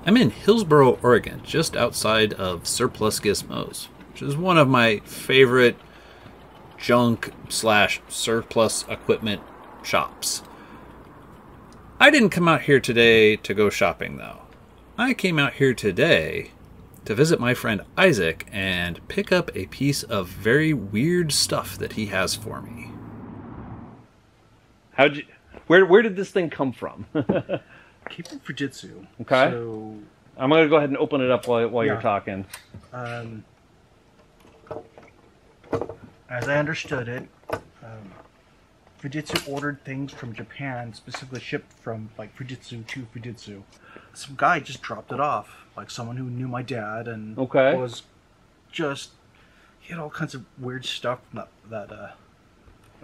I'm in Hillsboro, Oregon, just outside of Surplus Gizmos, which is one of my favorite junk/surplus equipment shops. I didn't come out here today to go shopping, though. I came out here today to visit my friend Isaac and pick up a piece of very weird stuff that he has for me. Where did this thing come from? Came from Fujitsu. Okay. So, I'm going to go ahead and open it up while you're talking. As I understood it, Fujitsu ordered things from Japan, specifically shipped from like Fujitsu to Fujitsu. Some guy just dropped it off, like someone who knew my dad, and was just, he had all kinds of weird stuff that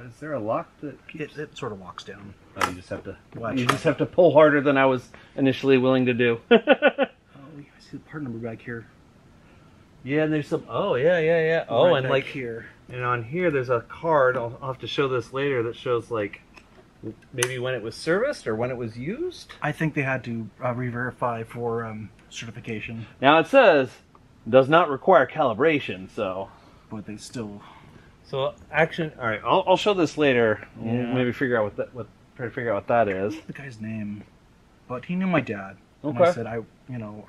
is there a lock that it sort of locks down. Oh, you just have to pull harder than I was initially willing to do. Oh, you see the part number back here. Yeah, and there's some. Oh, yeah. Oh, right and back like here. And on here, there's a card. I'll have to show this later. That shows like maybe when it was serviced or when it was used. I think they had to re-verify for certification. Now it says does not require calibration, so. But they still. So action. All right, I'll show this later. Yeah. Maybe figure out try to figure out what that is. The guy's name, but he knew my dad. Okay. And I said I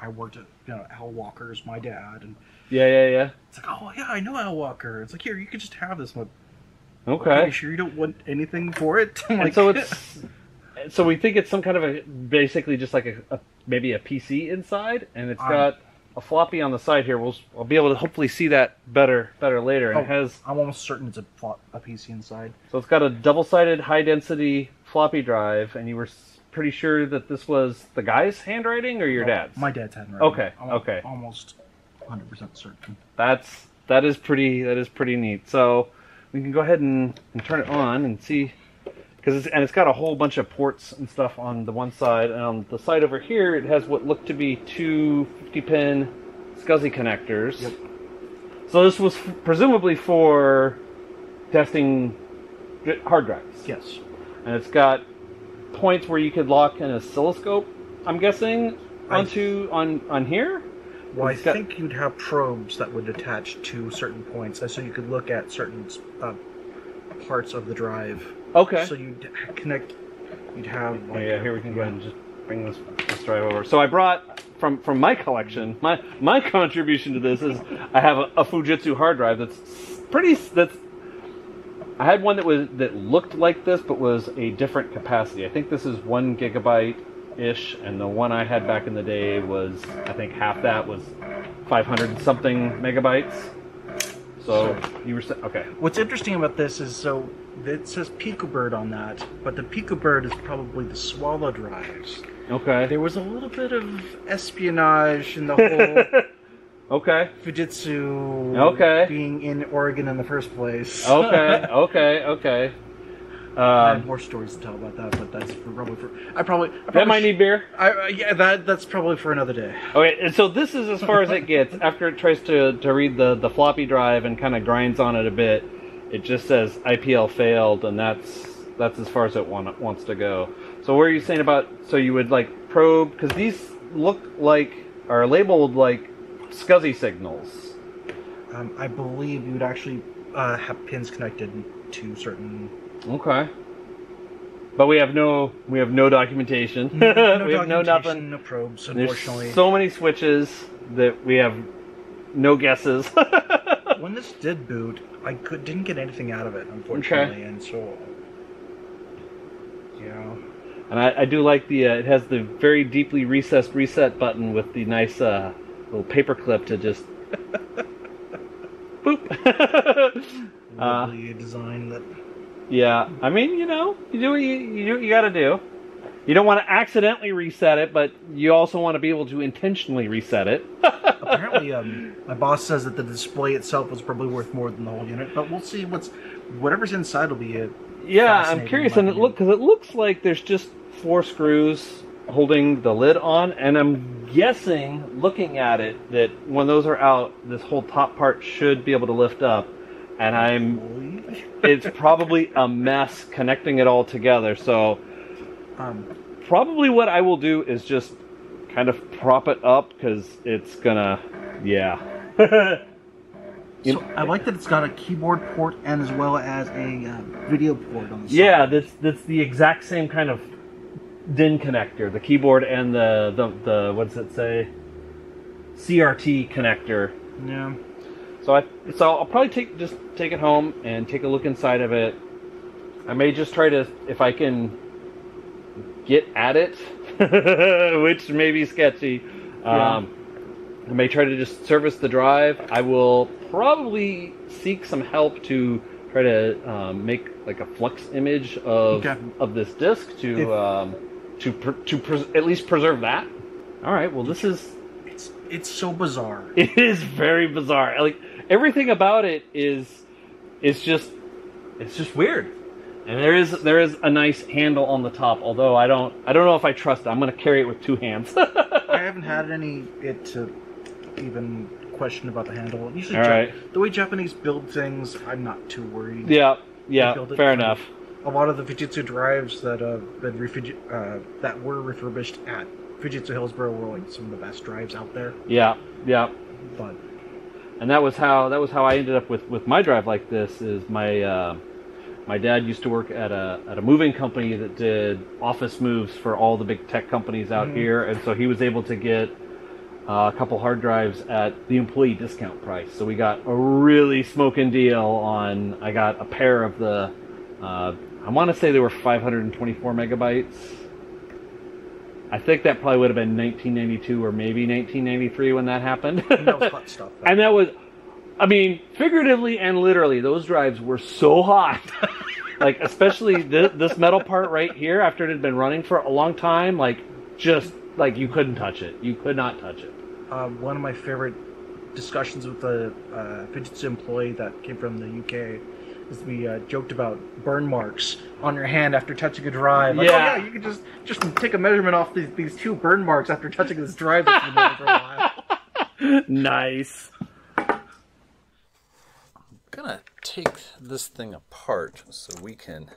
worked at Al Walker's my dad, and yeah. it's like, oh yeah, I know Al Walker. It's like, here, you can just have this. But okay. Are you sure you don't want anything for it? And so so we think it's some kind of basically just like maybe a PC inside, and it's got a floppy on the side here. I'll be able to hopefully see that better later. And it has. I'm almost certain it's a PC inside. So it's got a double-sided high-density floppy drive, and you were pretty sure that this was the guy's handwriting or your dad's? My dad's handwriting. Okay. Okay. Almost 100% certain. That is pretty neat. So we can go ahead and turn it on and see, because it's got a whole bunch of ports and stuff on the one side, and on the side over here it has what look to be two 50-pin SCSI connectors. Yep. So this was presumably for testing hard drives. Yes. And it's got points where you could lock an oscilloscope, I'm guessing, on here? Well, I think you'd have probes that would attach to certain points, so you could look at certain parts of the drive. Okay. So you'd connect, you'd have... Oh yeah, here we can go ahead and just bring this drive over. So I brought, from my collection, my contribution to this is I have a Fujitsu hard drive I had one that looked like this, but was a different capacity. I think this is 1 gigabyte-ish, and the one I had back in the day was, I think half that was 500-something megabytes. So you were okay. What's interesting about this is, so it says Picobird on that, but the Picobird is probably the Swallow drives. Okay. There was a little bit of espionage in the whole... Okay. Fujitsu being in Oregon in the first place. Okay. I have more stories to tell about that, but that's probably for... I probably that might need beer? Yeah, that's probably for another day. Okay, and so this is as far as it gets. After it tries to read the floppy drive and kind of grinds on it a bit, it just says IPL failed, and that's as far as it wants to go. So what are you saying about... So you would, like, probe... Because these look like... are labeled like SCSI signals. I believe you would actually have pins connected to certain... Okay. But we have no documentation. No we documentation, have no nothing. no probes, unfortunately. There's so many switches that we have no guesses. When this did boot, I didn't get anything out of it, unfortunately, and so... Yeah. And I do like it has the very deeply recessed reset button with the nice little paper clip to just boop. Lovely design that. Yeah, I mean, you do what you got to do. You don't want to accidentally reset it, but you also want to be able to intentionally reset it. Apparently, my boss says that the display itself was probably worth more than the whole unit, but we'll see whatever's inside will be it. Yeah, I'm curious, and it looks like there's just 4 screws holding the lid on, and I'm guessing, looking at it, that when those are out, this whole top part should be able to lift up, and it's probably a mess connecting it all together, so probably what I will do is just kind of prop it up because it's gonna, yeah. So I like that it's got a keyboard port and as well as a video port on the side. Yeah, that's the exact same kind of DIN connector, the keyboard and the what does it say? CRT connector. Yeah. So I'll probably take it home and take a look inside of it. I may just try to, if I can get at it, which may be sketchy. Yeah. I may try to just service the drive. I will probably seek some help to try to make like a flux image of this disk to at least preserve that. All right. Well, this is it's so bizarre. It is very bizarre. Like everything about it is just weird. And there is a nice handle on the top. Although I don't know if I trust it. I'm going to carry it with two hands. I haven't had it to even question about the handle. Usually, the way Japanese build things, I'm not too worried. Yeah, fair enough. A lot of the Fujitsu drives that were refurbished at Fujitsu Hillsboro were like some of the best drives out there. Yeah. But that was how I ended up with my drive like this. Is my dad used to work at a moving company that did office moves for all the big tech companies out here, and so he was able to get a couple hard drives at the employee discount price. So we got a really smoking deal on. I got a pair of the. I want to say they were 524 megabytes. I think that probably would have been 1992 or maybe 1993 when that happened. And that was hot stuff. And that was, I mean, figuratively and literally, those drives were so hot. Like, especially this metal part right here, after it had been running for a long time, like, just, like, you couldn't touch it. You could not touch it. One of my favorite discussions with a Fujitsu employee that came from the UK is we joked about burn marks on your hand after touching a drive. Like, yeah. Oh yeah, you can just take a measurement off these two burn marks after touching this drive that's been there for a while. Nice. I'm gonna take this thing apart so we can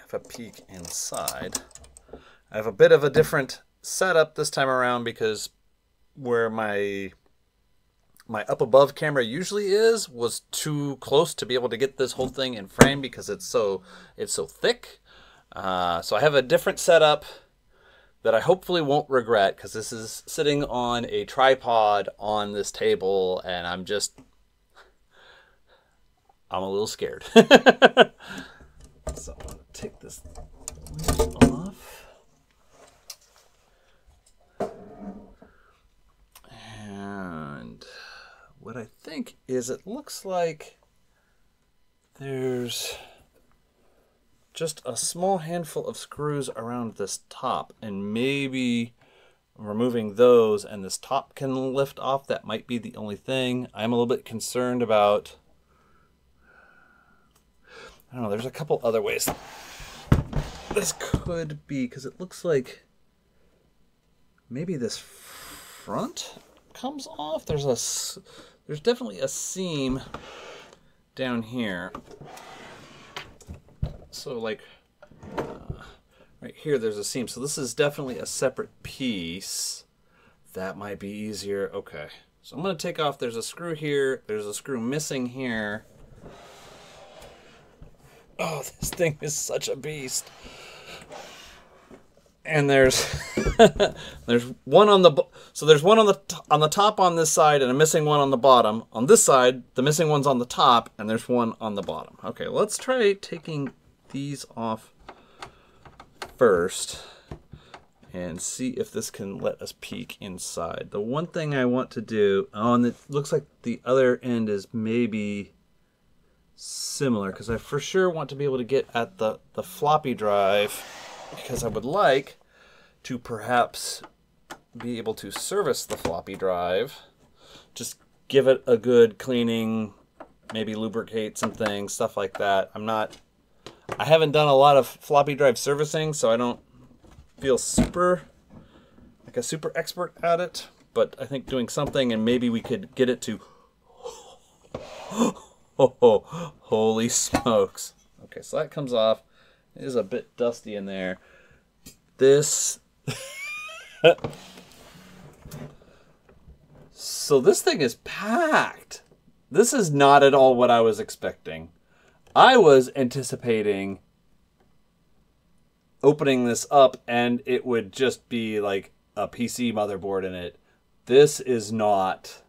have a peek inside. I have a bit of a different setup this time around because where my up above camera usually was too close to be able to get this whole thing in frame because it's so thick. So I have a different setup that I hopefully won't regret because this is sitting on a tripod on this table and I'm a little scared. So I'm going to take this off. And what I think is it looks like there's just a small handful of screws around this top, and maybe removing those and this top can lift off. That might be the only thing. I'm a little bit concerned about, I don't know, there's a couple other ways this could be, because it looks like maybe this front comes off. There's definitely a seam down here. So like right here there's a seam. So this is definitely a separate piece. That might be easier. Okay. So I'm going to take off, there's a screw here, there's a screw missing here. Oh, this thing is such a beast. And there's one on the on the top on this side and a missing one on the bottom. On this side, the missing one's on the top and there's one on the bottom. Okay, let's try taking these off first and see if this can let us peek inside. The one thing I want to do, and it looks like the other end is maybe similar, because I for sure want to be able to get at the floppy drive, because I would like to perhaps be able to service the floppy drive, just give it a good cleaning, maybe lubricate some things, stuff like that. I haven't done a lot of floppy drive servicing, so I don't feel super expert at it, but I think doing something and maybe we could get it to, oh, holy smokes. Okay, so that comes off. It is a bit dusty in there. This So this thing is packed. This is not at all what I was expecting. I was anticipating opening this up and it would just be like a PC motherboard in it. This is not.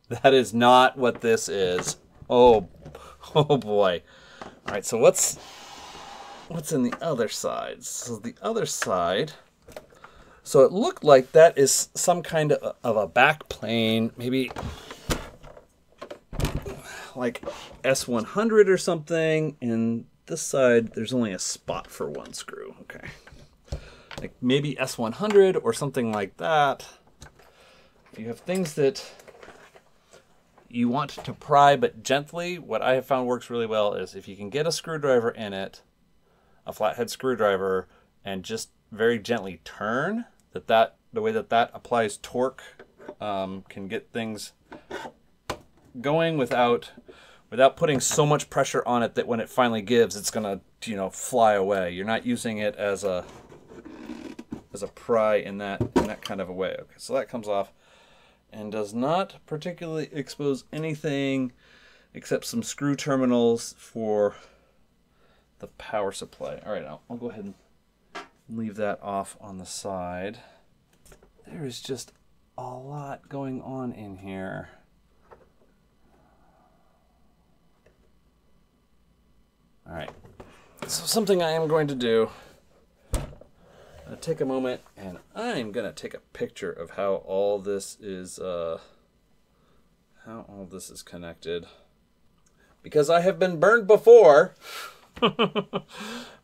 That is not what this is. Oh boy. All right, so what's in the other side? So the other side, so it looked like that is some kind of a back plane, maybe like S100 or something. And this side, there's only a spot for one screw. Okay. Like maybe S100 or something like that. You have things that you want to pry but gently. What I have found works really well is if you can get a screwdriver in it, a flathead screwdriver, and just very gently turn, the way that applies torque can get things going without putting so much pressure on it that when it finally gives, it's gonna, you know, fly away. You're not using it as a pry in that kind of a way. Okay, so that comes off and does not particularly expose anything except some screw terminals for the power supply. All right, I'll go ahead and leave that off on the side. There is just a lot going on in here. All right, so something I am going to do, take a moment and I'm going to take a picture of how all this is connected, because I have been burned before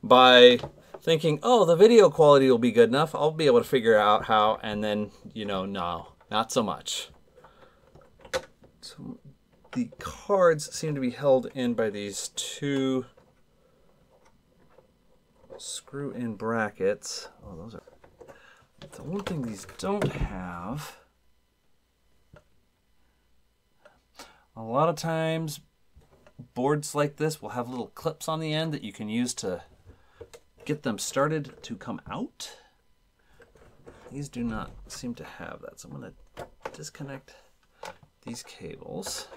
by thinking, oh, the video quality will be good enough, I'll be able to figure out how, and then, you know, no, not so much. So the cards seem to be held in by these two screw-in brackets. Oh, those are the one thing these don't have. A lot of times boards like this will have little clips on the end that you can use to get them started to come out. These do not seem to have that, so I'm going to disconnect these cables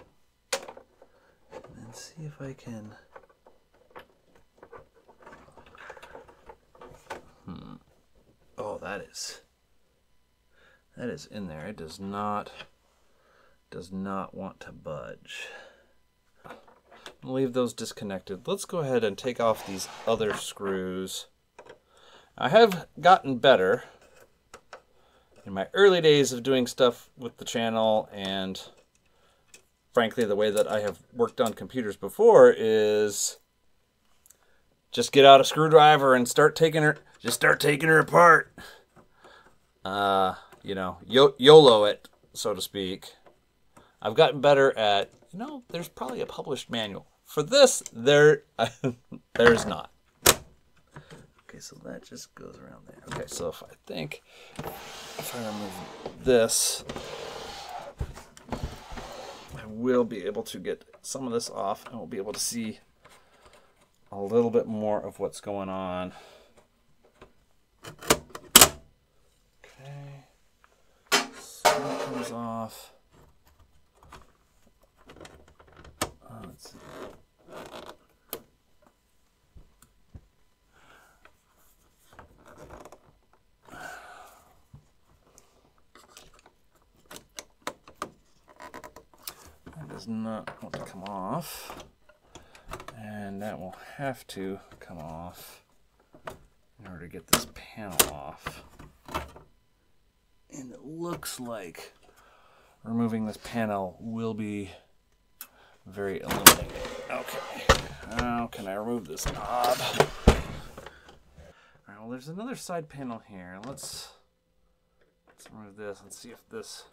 and see if I can. Oh, that is in there. It does not want to budge. I'll leave those disconnected. Let's go ahead and take off these other screws. I have gotten better in my early days of doing stuff with the channel, and frankly the way that I have worked on computers before is just get out a screwdriver and start taking her apart. You know, YOLO it, so to speak. I've gotten better at, you know, there's probably a published manual. For this, there is not. Okay, so that just goes around there. Okay, so if I remove this, I will be able to get some of this off, and we'll be able to see a little bit more of what's going on. Okay, so that comes off. Let's see. That does not want to come off. And that will have to come off in order to get this panel off. And it looks like removing this panel will be very illuminating. Okay, how can I remove this knob? All right, well, there's another side panel here. Let's remove this and see if this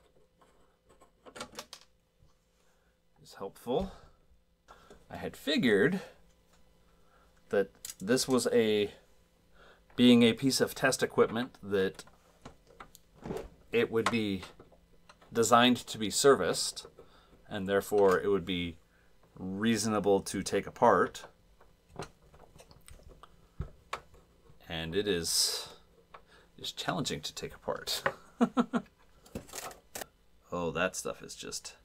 is helpful. I had figured that this was being a piece of test equipment, that it would be designed to be serviced, and therefore it would be reasonable to take apart. And it is challenging to take apart. Oh, that stuff is just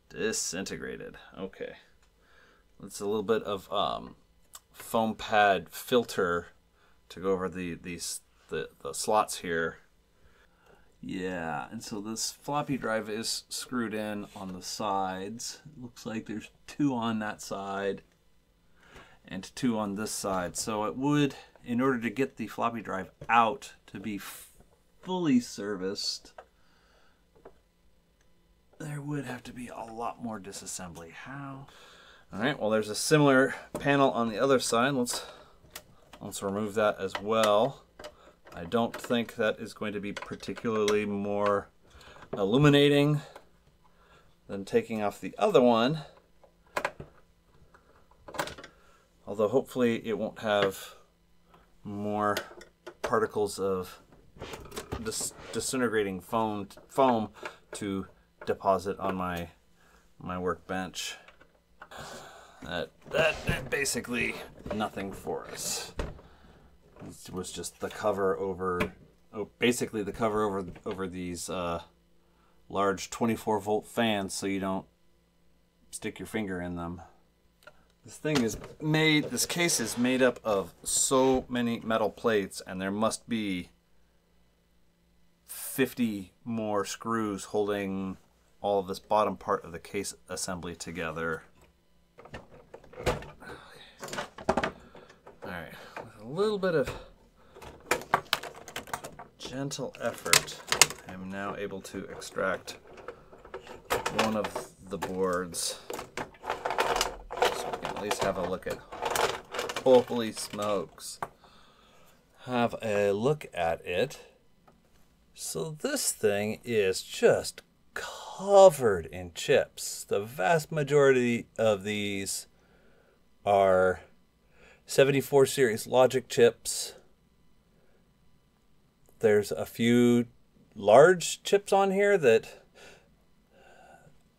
disintegrated. Okay. It's a little bit of foam pad filter to go over the slots here. Yeah, and so this floppy drive is screwed in on the sides. It looks like there's 2 on that side and 2 on this side. So it would, in order to get the floppy drive out to be fully serviced, there would have to be a lot more disassembly. How? All right, well, there's a similar panel on the other side. Let's remove that as well. I don't think that is going to be particularly more illuminating than taking off the other one. Although hopefully it won't have more particles of disintegrating foam to deposit on my workbench. That basically nothing for us. It was just the cover over, basically the cover over these large 24-volt fans, so you don't stick your finger in them. This case is made up of so many metal plates, and there must be 50 more screws holding all of this bottom part of the case assembly together. Alright, with a little bit of gentle effort, I'm now able to extract one of the boards. So we can at least have a look at, holy smokes, have a look at it. So this thing is just covered in chips. The vast majority of these are 74 series logic chips. There's a few large chips on here that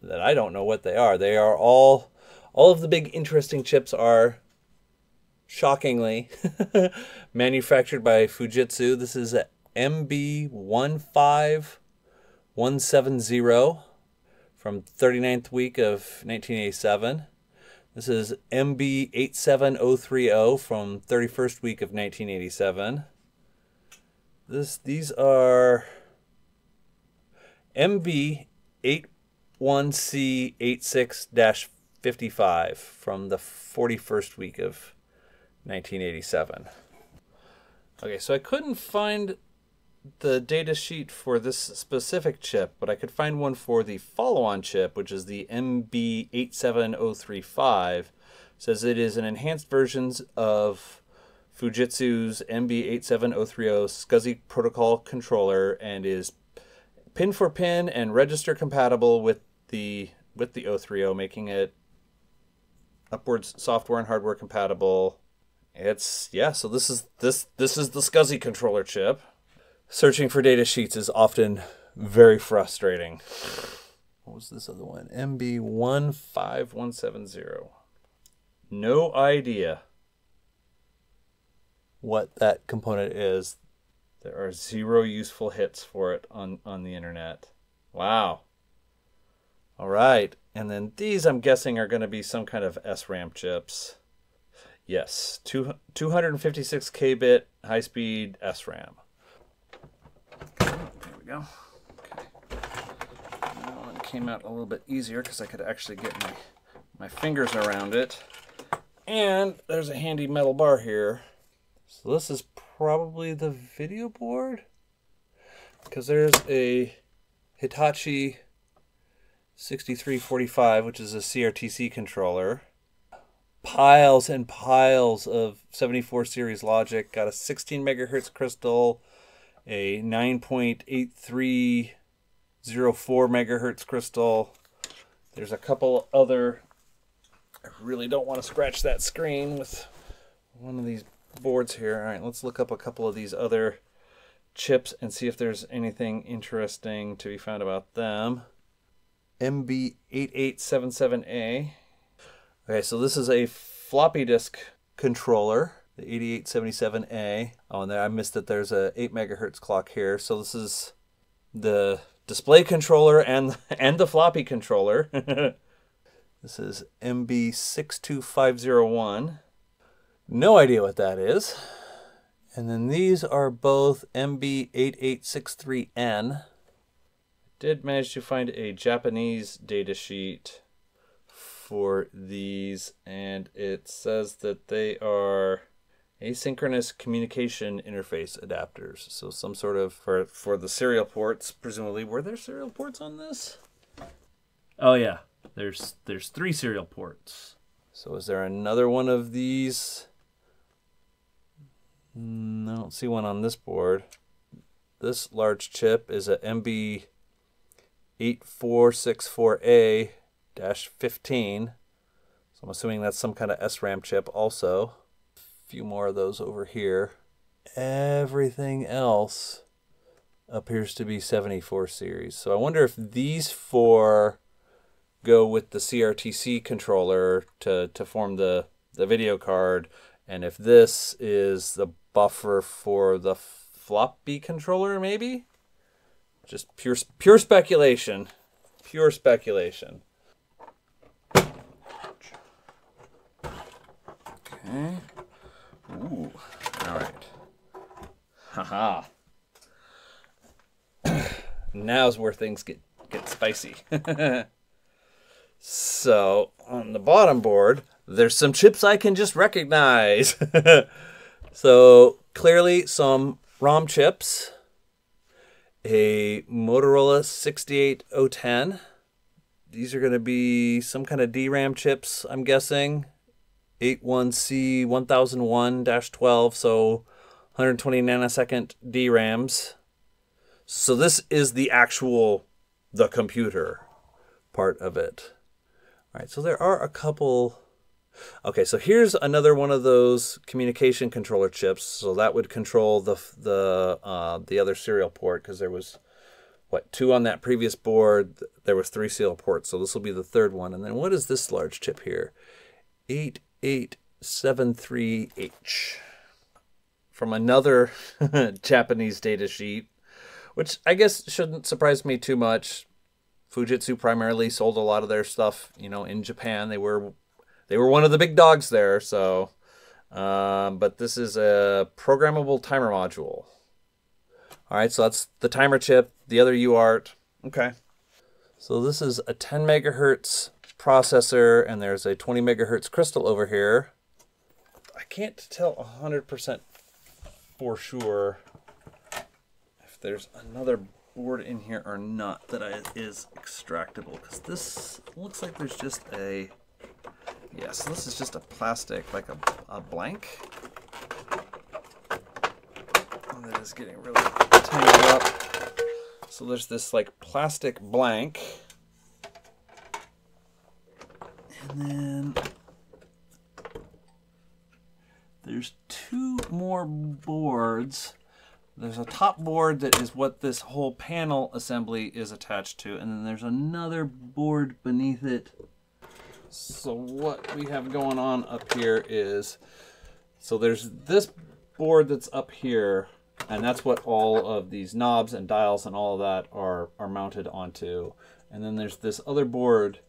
I don't know what they are. They are all of the big interesting chips are shockingly manufactured by Fujitsu. This is a MB87170 from 39th week of 1987. This is MB87030 from 31st week of 1987. These are MB81C86-55 from the 41st week of 1987. Okay, so I couldn't find the data sheet for this specific chip, but I could find one for the follow-on chip, which is the MB87035. It says it is an enhanced version of Fujitsu's MB87030 SCSI protocol controller and is pin for pin and register compatible with the 030, making it upwards software and hardware compatible. So this is the SCSI controller chip. Searching for data sheets is often very frustrating. What was this other one? MB15170. No idea what that component is. There are 0 useful hits for it on the internet. Wow. All right. And then these, I'm guessing, are going to be some kind of SRAM chips. Yes, 256K-bit high-speed SRAM. There we go. Okay. That one came out a little bit easier because I could actually get my fingers around it. And there's a handy metal bar here. So this is probably the video board, because there's a Hitachi 6345, which is a CRTC controller. Piles and piles of 74 series logic. Got a 16 megahertz crystal, a 9.8304 megahertz crystal. There's a couple other. I really don't want to scratch that screen with one of these boards here. All right, let's look up a couple of these other chips and see if there's anything interesting to be found about them. MB8877A. Okay, so this is a floppy disk controller, the 8877A. Oh, and there I missed that there's a 8 megahertz clock here. So this is the display controller and the floppy controller. This is MB87030 No idea what that is. And then these are both MB8863N. Did manage to find a Japanese datasheet for these, and it says that they are asynchronous communication interface adapters. So some sort of, for the serial ports, presumably. Were there serial ports on this? Oh yeah, there's 3 serial ports. So is there another one of these? I don't see one on this board. This large chip is a MB8464A-15. So I'm assuming that's some kind of SRAM chip also. A few more of those over here. Everything else appears to be 74 series. So I wonder if these 4 go with the CRTC controller to form the video card, and if this is the buffer for the floppy controller, maybe? Just pure speculation. Pure speculation. Okay. Ooh. All right. Haha. Now's where things get spicy. So, on the bottom board, there's some chips I can just recognize. So, clearly some ROM chips. A Motorola 68010. These are going to be some kind of DRAM chips, I'm guessing. 81C1001-12, so 120 nanosecond DRAMs. So this is the computer part of it. All right, so there are a couple. Okay, so here's another one of those communication controller chips. So that would control the other serial port, because there was, what, 2 on that previous board. There was 3 serial ports, so this will be the 3rd one. And then what is this large chip here? 8873H. From another Japanese datasheet, which I guess shouldn't surprise me too much. Fujitsu primarily sold a lot of their stuff, in Japan. They were one of the big dogs there, so. But this is a programmable timer module. All right, so that's the timer chip, the other UART. Okay. So this is a 10 megahertz processor, and there's a 20 megahertz crystal over here. I can't tell 100% for sure if there's another board in here or not that is extractable, because this looks like there's just a, yes, this is just a plastic, like a blank. And that is getting really tangled up. So there's this like plastic blank. And then there's 2 more boards. There's a top board that is what this whole panel assembly is attached to, and then there's another board beneath it. So what we have going on up here is, so there's this board that's up here, and that's what all of these knobs and dials and all of that are mounted onto. And then there's this other board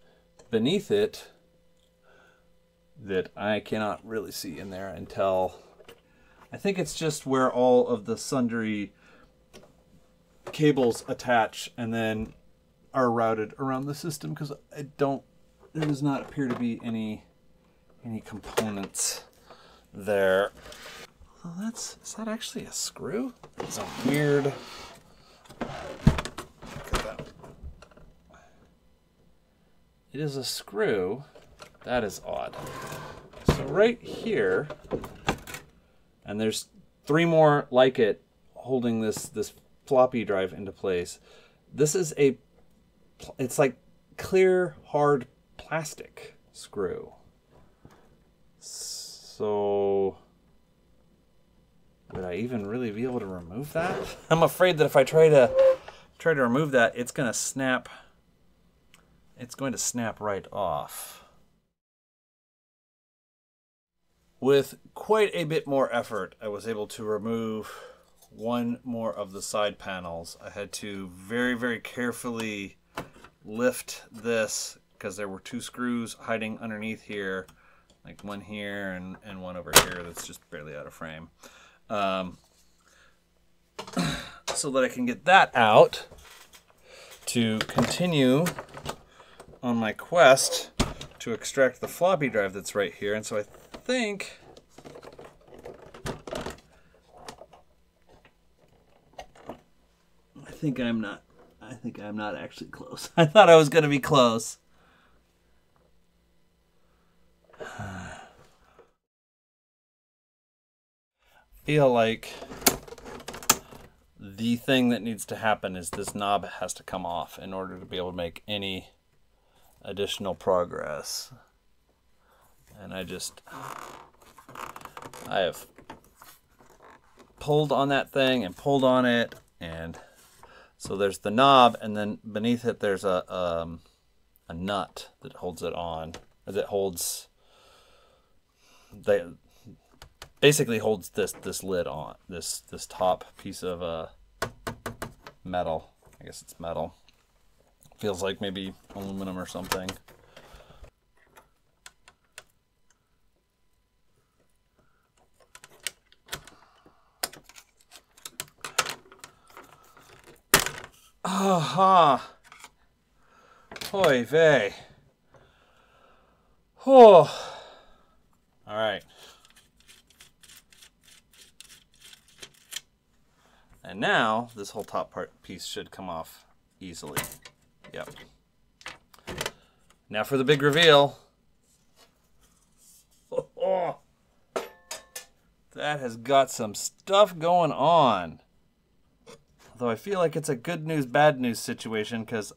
beneath it that I cannot really see in there until, I think it's just where all of the sundry cables attach and then are routed around the system, because there does not appear to be any components there. Well, is that actually a screw? It's a weird, look at that. It is a screw. That is odd. So right here, and there's 3 more like it holding this floppy drive into place. This is it's like clear, hard plastic screw. So would I even really be able to remove that? I'm afraid that if I try to remove that, it's going to snap. It's going to snap right off. With quite a bit more effort, I was able to remove one more of the side panels. I had to very, very carefully lift this because there were two screws hiding underneath here, like one here and one over here that's just barely out of frame. So that I can get that out to continue on my quest to extract the floppy drive that's right here. And so I think I'm not actually close. I thought I was going to be close. Feel like the thing that needs to happen is this knob has to come off in order to be able to make any additional progress. And I have pulled on that thing and pulled on it, and so there's the knob, and then beneath it there's a nut that holds it on, basically holds this lid on, this top piece of metal. I guess it's metal. Feels like maybe aluminum or something. Aha! Oy vey. Oh. All right. And now this whole top piece should come off easily. Yep. Now for the big reveal. Oh, that has got some stuff going on. Although I feel like it's a good news, bad news situation, because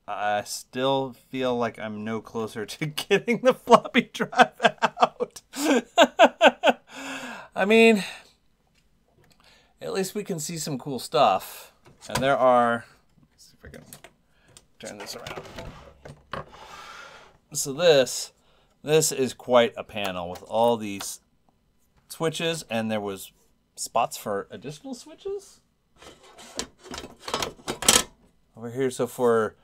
I still feel like I'm no closer to getting the floppy drive out. I mean, at least we can see some cool stuff. And there are, let's see if I can turn this around. So this is quite a panel with all these switches, and there was spots for additional switches over here. So for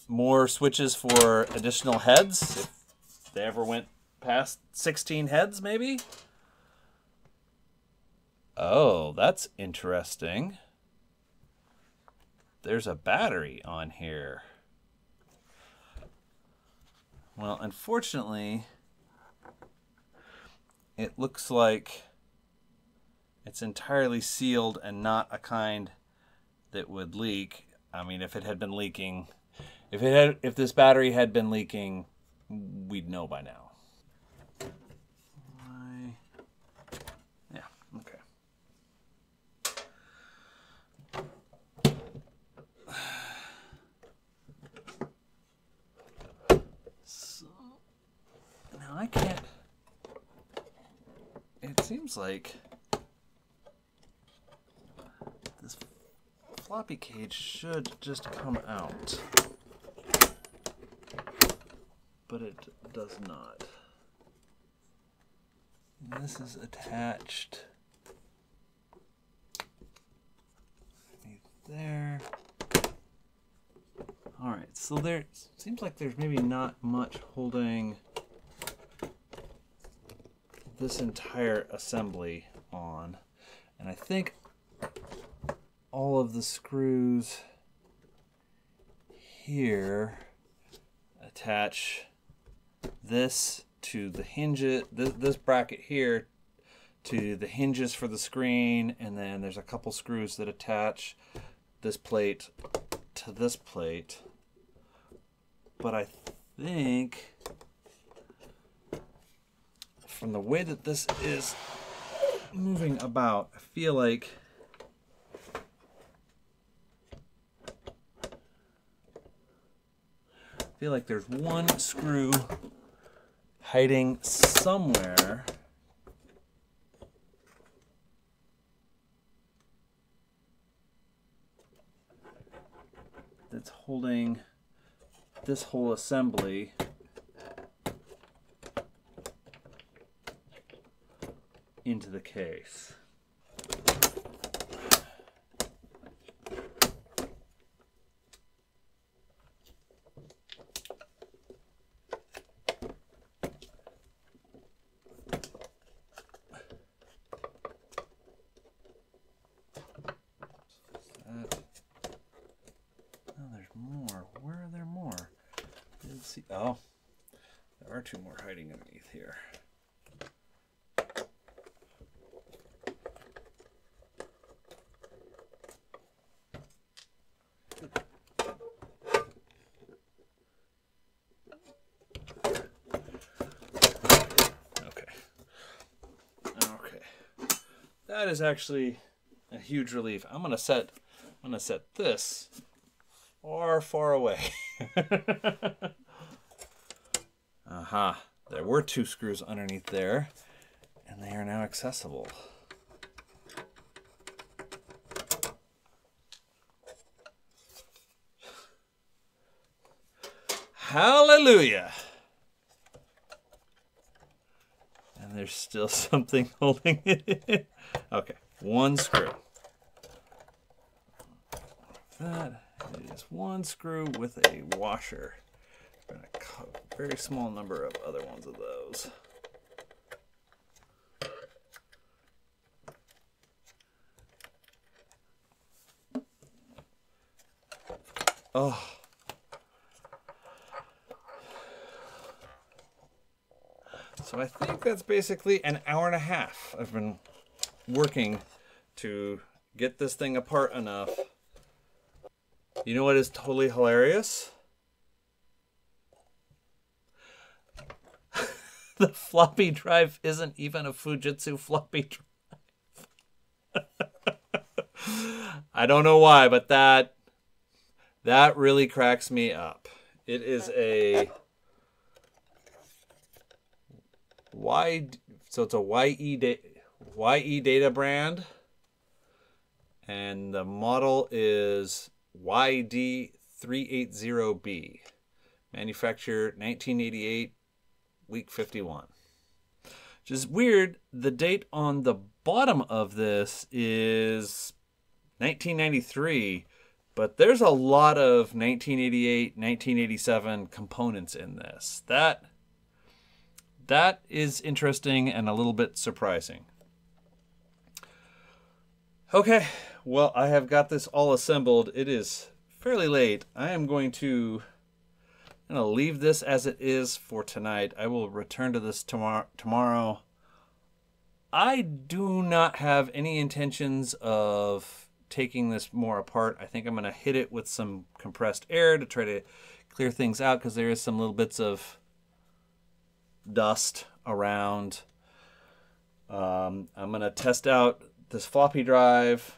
more switches for additional heads, if they ever went past 16 heads, maybe. Oh, that's interesting. There's a battery on here. Well, unfortunately, it looks like it's entirely sealed and not a kind that would leak. I mean, if it had been leaking, if this battery had been leaking, we'd know by now. Yeah, okay. So, now I can't, it seems like this floppy cage should just come out, but it does not. And this is attached there. All right, so there seems like there's maybe not much holding this entire assembly on, and I think all of the screws here attach this to the hinges, this bracket here to the hinges for the screen, and then there's a couple screws that attach this plate to this plate. But I think from the way that this is moving about, I feel like there's one screw hiding somewhere that's holding this whole assembly into the case. Oh, there are two more hiding underneath here. That is actually a huge relief. I'm gonna set this far, far away. Aha. There were two screws underneath there, and they are now accessible. Hallelujah! And there's still something holding it in. Okay, one screw. That is one screw with a washer. And a very small number of other ones of those. Oh. So I think that's basically an hour and a half. I've been working to get this thing apart enough. You know what is totally hilarious? The floppy drive isn't even a Fujitsu floppy drive. I don't know why, but that really cracks me up. It is a so it's a YE data brand, and the model is YD380B, manufactured 1988, week 51. Which is weird. The date on the bottom of this is 1993, but there's a lot of 1988, 1987 components in this. That is interesting and a little bit surprising. Okay, well, I have got this all assembled. It is fairly late. I am going to leave this as it is for tonight. I will return to this tomorrow. I do not have any intentions of taking this more apart. I think I'm going to hit it with some compressed air to try to clear things out, because there is some little bits of dust around. I'm going to test out this floppy drive,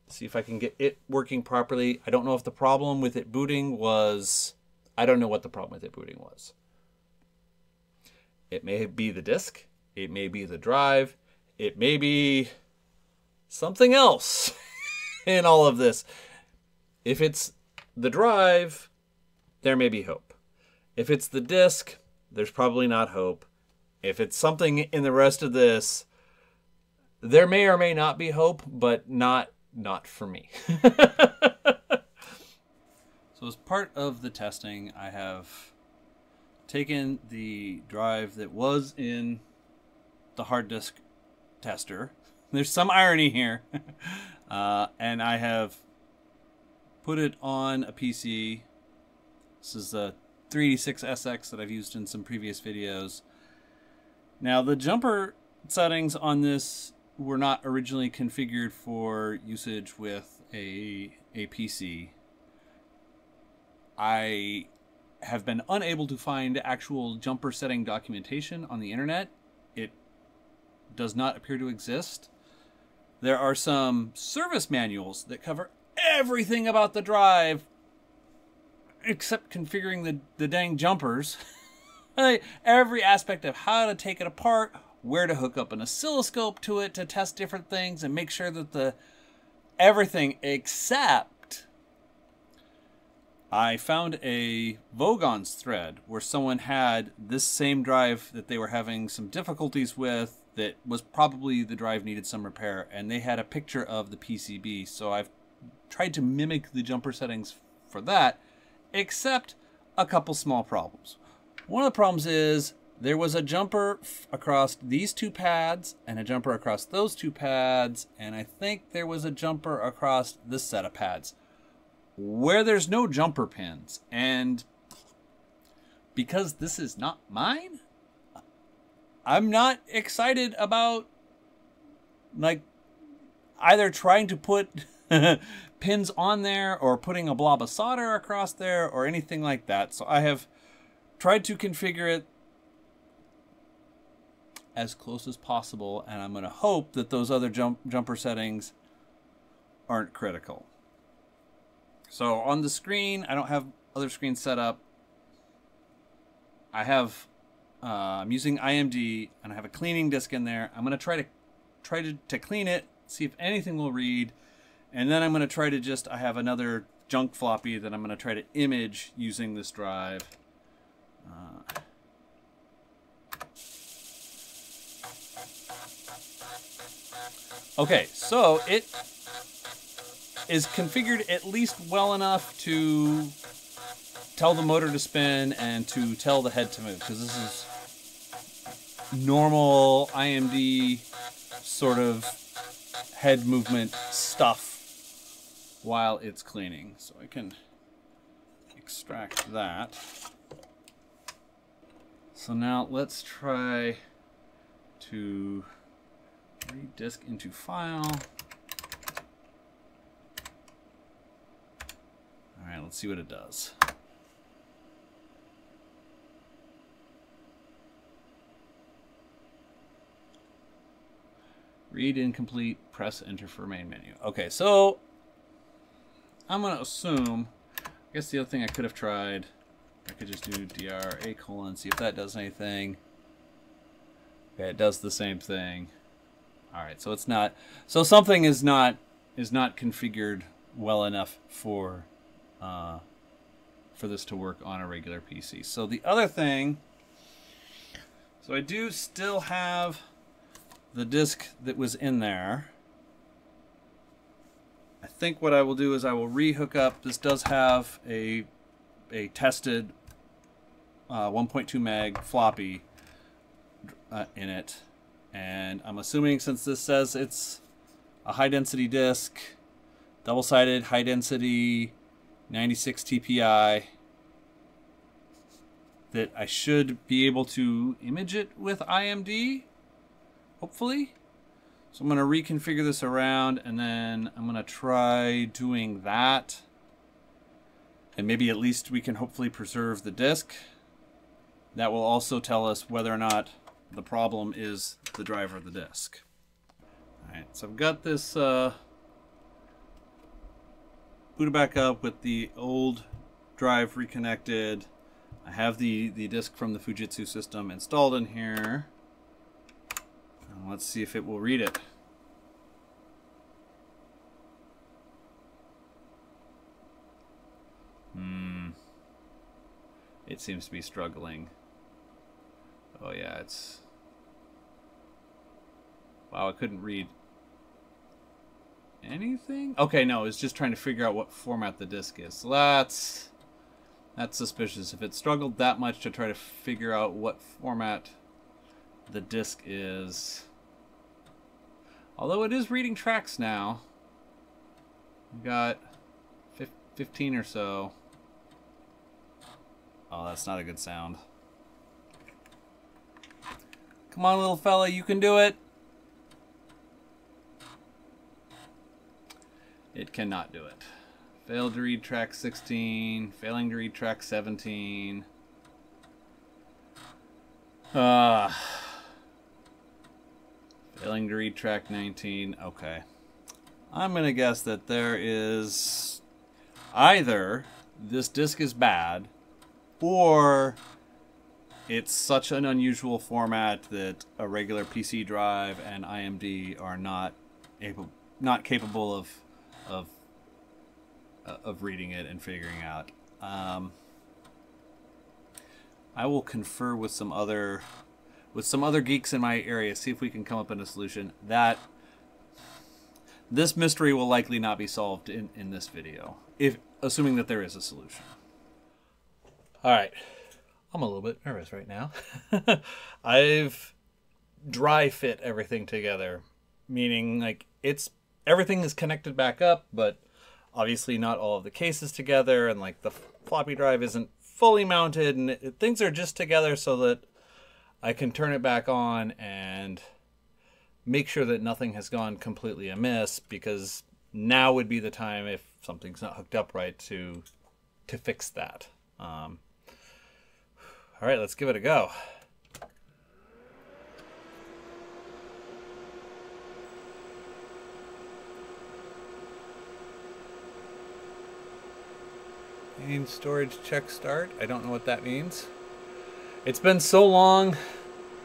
see if I can get it working properly. I don't know if the problem with it booting was, I don't know what the problem with it booting was. It may be the disk, it may be the drive, it may be something else in all of this. If it's the drive, there may be hope. If it's the disk, there's probably not hope. If it's something in the rest of this, there may or may not be hope, but not for me. So as part of the testing, I have taken the drive that was in the hard disk tester. There's some irony here. And I have put it on a PC. This is a 386SX that I've used in some previous videos. Now, the jumper settings on this were not originally configured for usage with a PC. I have been unable to find actual jumper setting documentation on the internet. It does not appear to exist. There are some service manuals that cover everything about the drive except configuring the dang jumpers. Every aspect of how to take it apart, where to hook up an oscilloscope to it to test different things and make sure that everything except I found a Vogons thread where someone had this same drive that they were having some difficulties with, that was probably the drive needed some repair, and they had a picture of the PCB. So I've tried to mimic the jumper settings for that, except a couple small problems. One of the problems is there was a jumper across these two pads and a jumper across those two pads, and I think there was a jumper across this set of pads. where there's no jumper pins. And because this is not mine, I'm not excited about like either trying to put pins on there or putting a blob of solder across there or anything like that. So I have tried to configure it as close as possible, and I'm going to hope that those other jumper settings aren't critical. So on the screen, I don't have other screens set up. I have I'm using IMD, and I have a cleaning disk in there. I'm going to try to clean it, see if anything will read, and then I'm going to try to just, I have another junk floppy that I'm going to try to image using this drive. Okay, so it is configured at least well enough to tell the motor to spin and to tell the head to move, because this is normal IMD sort of head movement stuff while it's cleaning. So I can extract that. So now let's try to read disk into file. All right, let's see what it does. Read incomplete, press enter for main menu. Okay, so I'm going to assume, I guess the other thing I could have tried, I could just do dr::, see if that does anything. Okay, it does the same thing. All right, so it's not, so something is not configured well enough for this to work on a regular PC. So the other thing, so I do still have the disk that was in there. I think what I will do is I will re-hook up. This does have a tested 1.2 meg floppy in it, and I'm assuming since this says it's a high density disk, double-sided high density 96 TPI, that I should be able to image it with IMD, hopefully. So I'm going to reconfigure this around, and then I'm going to try doing that. And maybe at least we can hopefully preserve the disk. That will also tell us whether or not the problem is the driver of the disk. Alright, so I've got this booted back up with the old drive reconnected. I have the disk from the Fujitsu system installed in here. Let's see if it will read it. It seems to be struggling. Oh yeah, it's... Wow, I couldn't read anything? Okay, no, it's just trying to figure out what format the disk is. So that's suspicious. If it struggled that much to try to figure out what format the disk is... Although it is reading tracks now. We've got 15 or so. Oh, that's not a good sound. Come on, little fella, you can do it. It cannot do it. Failed to read track 16, failing to read track 17. Failing to read track 19. Okay. I'm going to guess that there is either this disk is bad, or it's such an unusual format that a regular PC drive and IMD are not capable of reading it and figuring out. I will confer with some other geeks in my area, see if we can come up with a solution. That this mystery will likely not be solved in this video, assuming that there is a solution. All right, I'm a little bit nervous right now. I've dry fit everything together, meaning like everything is connected back up, but obviously not all of the cases together, and like the floppy drive isn't fully mounted, and things are just together so that I can turn it back on and make sure that nothing has gone completely amiss, because now would be the time, if something's not hooked up right, to fix that. All right, let's give it a go. Main storage check start. I don't know what that means. It's been so long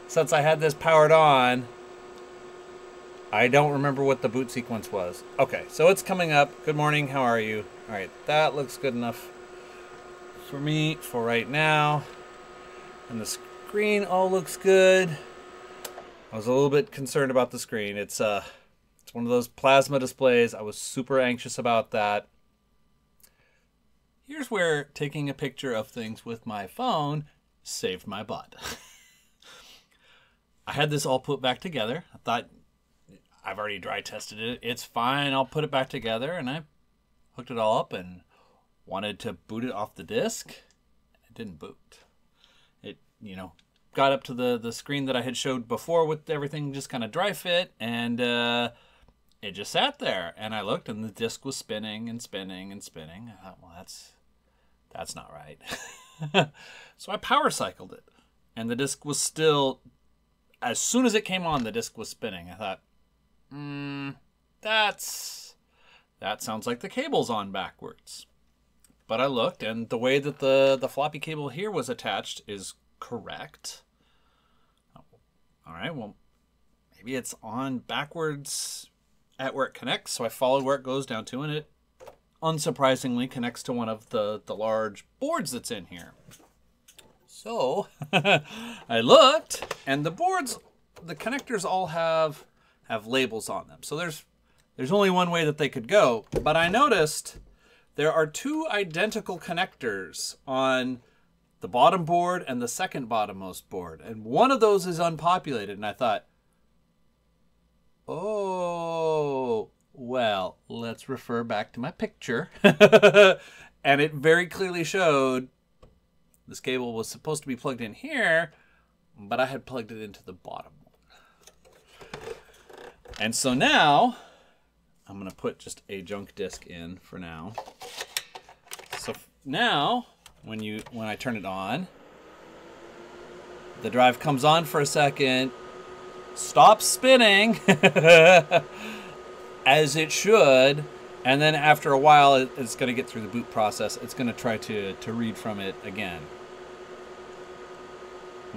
since I had this powered on. I don't remember what the boot sequence was. Okay, so it's coming up. Good morning, how are you? All right, that looks good enough for me for right now. And the screen all looks good. I was a little bit concerned about the screen. It's one of those plasma displays. I was super anxious about that. Here's where taking a picture of things with my phone saved my butt. I had this all put back together. I thought, I've already dry tested it. It's fine. I'll put it back together. And I hooked it all up and wanted to boot it off the disk. It didn't boot. It, got up to the screen that I had showed before with everything just kind of dry fit. And it just sat there. And I looked and the disk was spinning and spinning and spinning. I thought, well, that's not right. So I power cycled it. And the disk was still, as soon as it came on, the disk was spinning. I thought, that sounds like the cable's on backwards. But I looked, and the way that the floppy cable here was attached is correct. All right, well, maybe it's on backwards at where it connects. So I followed where it goes down to, and it unsurprisingly connects to one of the large boards that's in here. So I looked, and the boards, the connectors all have labels on them. So there's only one way that they could go. But I noticed there are two identical connectors on the bottom board and the second bottommost board. And one of those is unpopulated. And I thought, oh, well, let's refer back to my picture. And it very clearly showed this cable was supposed to be plugged in here, but I had plugged it into the bottom one. And so now, I'm going to put just a junk disk in for now. So now, when I turn it on, the drive comes on for a second, stops spinning, as it should, and then after a while, it's going to get through the boot process. It's going to try to read from it again.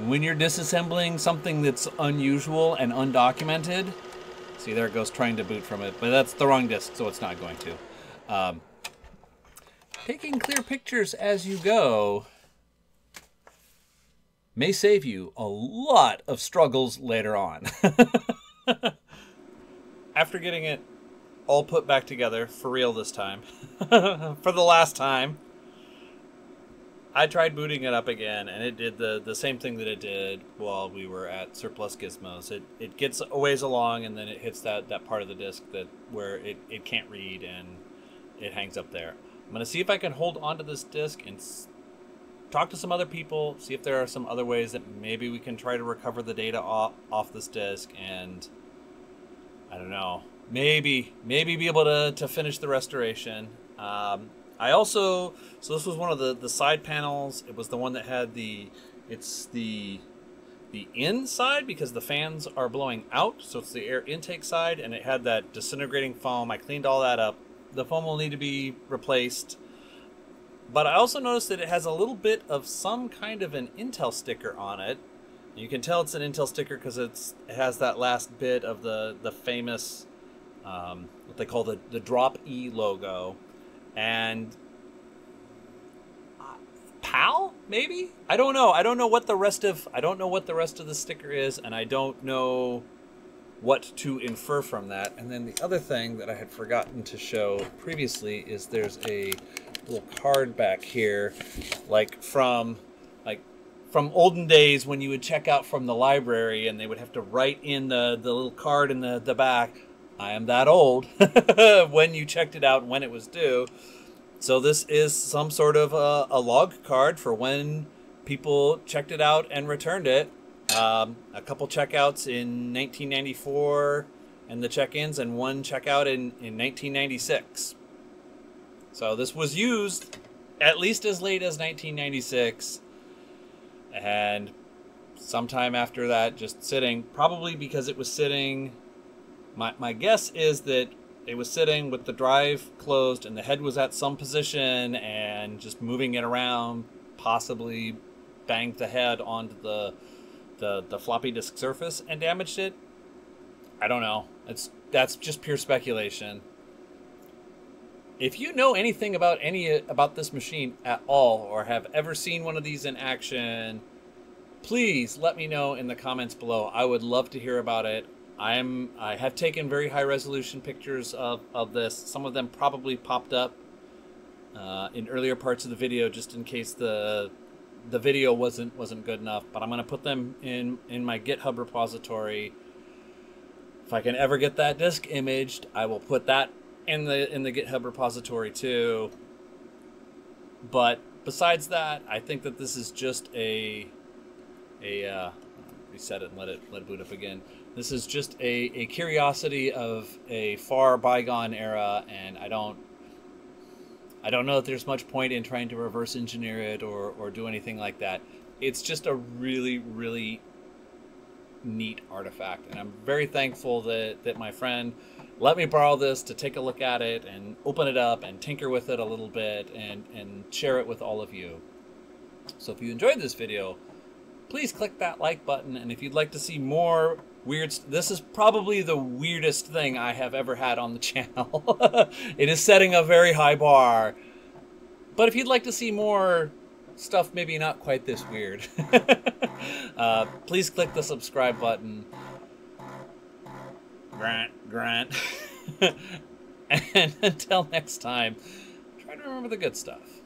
When you're disassembling something that's unusual and undocumented, see, there it goes trying to boot from it, but that's the wrong disk, so it's not going to. Taking clear pictures as you go may save you a lot of struggles later on. After getting it all put back together, for real this time, for the last time, I tried booting it up again, and it did the same thing that it did while we were at Surplus Gizmos. It gets a ways along, and then it hits that part of the disk where it can't read, and it hangs up there. I'm going to see if I can hold onto this disk and talk to some other people, see if there are some other ways that maybe we can try to recover the data off this disk, and I don't know, maybe be able to finish the restoration. I also, so this was one of the side panels. It was the one that had the inside, because the fans are blowing out, so it's the air intake side, and it had that disintegrating foam. I cleaned all that up. The foam will need to be replaced. But I also noticed that it has a little bit of some kind of an Intel sticker on it. You can tell it's an Intel sticker because it has that last bit of the famous, what they call the Drop E logo. And PAL, maybe? I don't know. I don't know what the rest of the sticker is, and I don't know what to infer from that. And then the other thing that I had forgotten to show previously is there's a little card back here, like from olden days when you would check out from the library and they would have to write in the little card in the back, I am that old when you checked it out and when it was due. So this is some sort of a log card for when people checked it out and returned it. A couple checkouts in 1994 and the check-ins, and one checkout in 1996. So this was used at least as late as 1996, and sometime after that just sitting, probably because it was sitting, my guess is that it was sitting with the drive closed and the head was at some position, and just moving it around possibly banged the head onto the floppy disk surface and damaged it. I don't know. That's just pure speculation. If you know anything about this machine at all, or have ever seen one of these in action, please let me know in the comments below. I would love to hear about it. I have taken very high resolution pictures of this. Some of them probably popped up in earlier parts of the video, just in case the video wasn't good enough. But I'm going to put them in my GitHub repository. If I can ever get that disk imaged, I will put that in the GitHub repository too. But besides that, I think that this is just a reset it and let it boot up again. This is just a curiosity of a far bygone era, and I don't know that there's much point in trying to reverse engineer it or do anything like that. It's just a really, really neat artifact, and I'm very thankful that my friend let me borrow this to take a look at it and open it up and tinker with it a little bit and share it with all of you. So if you enjoyed this video, please click that like button, and if you'd like to see more weird, this is probably the weirdest thing I have ever had on the channel. It is setting a very high bar, but if you'd like to see more stuff maybe not quite this weird, please click the subscribe button. Grant. And until next time, try to remember the good stuff.